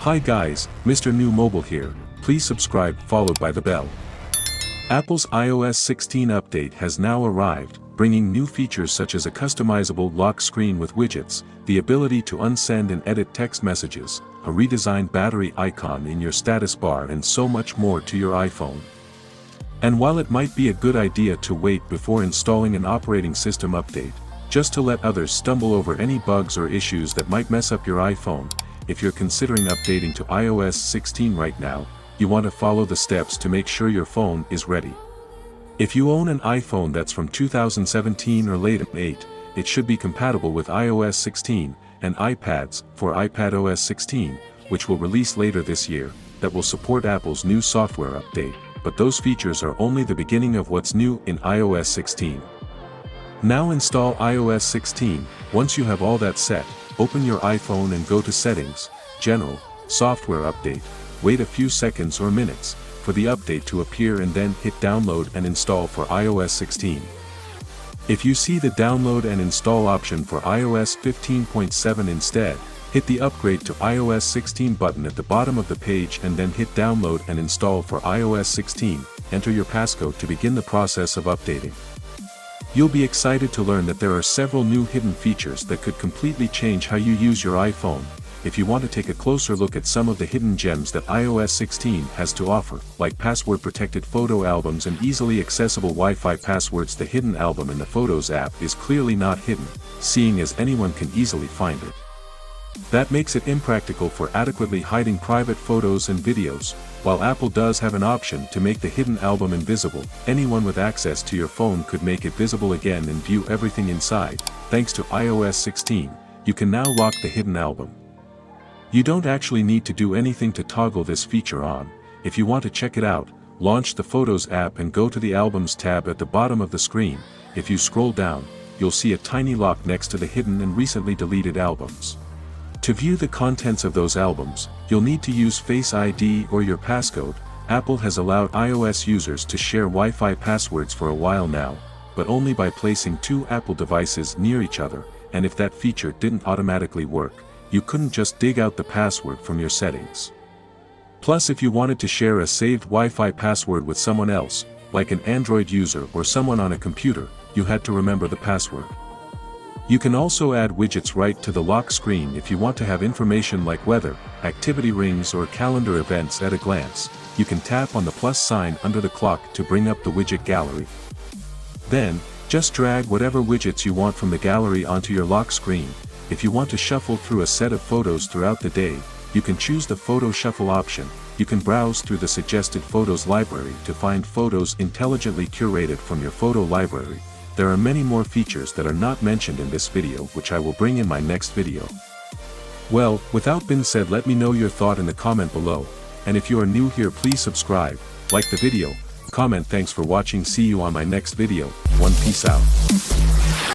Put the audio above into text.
Hi guys, Mrnewmobile here. Please subscribe followed by the bell. Apple's iOS 16 update has now arrived, bringing new features such as a customizable lock screen with widgets, the ability to unsend and edit text messages, a redesigned battery icon in your status bar and so much more to your iPhone. And while it might be a good idea to wait before installing an operating system update, just to let others stumble over any bugs or issues that might mess up your iPhone, if you're considering updating to iOS 16 right now, you want to follow the steps to make sure your phone is ready. If you own an iPhone that's from 2017 or later, it should be compatible with iOS 16, and iPads for iPadOS 16, which will release later this year, that will support Apple's new software update, but those features are only the beginning of what's new in iOS 16. Now install iOS 16. Once you have all that set, open your iPhone and go to Settings, General, Software Update. Wait a few seconds or minutes for the update to appear and then hit Download and Install for iOS 16. If you see the Download and Install option for iOS 15.7 instead, hit the Upgrade to iOS 16 button at the bottom of the page and then hit Download and Install for iOS 16. Enter your passcode to begin the process of updating. You'll be excited to learn that there are several new hidden features that could completely change how you use your iPhone. If you want to take a closer look at some of the hidden gems that iOS 16 has to offer, like password-protected photo albums and easily accessible Wi-Fi passwords, the hidden album in the Photos app is clearly not hidden, seeing as anyone can easily find it. That makes it impractical for adequately hiding private photos and videos. While Apple does have an option to make the hidden album invisible, anyone with access to your phone could make it visible again and view everything inside. Thanks to iOS 16, you can now lock the hidden album. You don't actually need to do anything to toggle this feature on. If you want to check it out, launch the Photos app and go to the Albums tab at the bottom of the screen. If you scroll down, you'll see a tiny lock next to the hidden and recently deleted albums. To view the contents of those albums, you'll need to use Face ID or your passcode. Apple has allowed iOS users to share Wi-Fi passwords for a while now, but only by placing two Apple devices near each other, and if that feature didn't automatically work, you couldn't just dig out the password from your settings. Plus, if you wanted to share a saved Wi-Fi password with someone else, like an Android user or someone on a computer, you had to remember the password. You can also add widgets right to the lock screen if you want to have information like weather, activity rings or calendar events at a glance. You can tap on the plus sign under the clock to bring up the widget gallery. Then, just drag whatever widgets you want from the gallery onto your lock screen. If you want to shuffle through a set of photos throughout the day, you can choose the Photo Shuffle option. You can browse through the suggested photos library to find photos intelligently curated from your photo library. There are many more features that are not mentioned in this video, which I will bring in my next video. Well, without being said, let me know your thought in the comment below, and if you are new here, please subscribe, like the video, comment. Thanks for watching. See you on my next video. Peace out.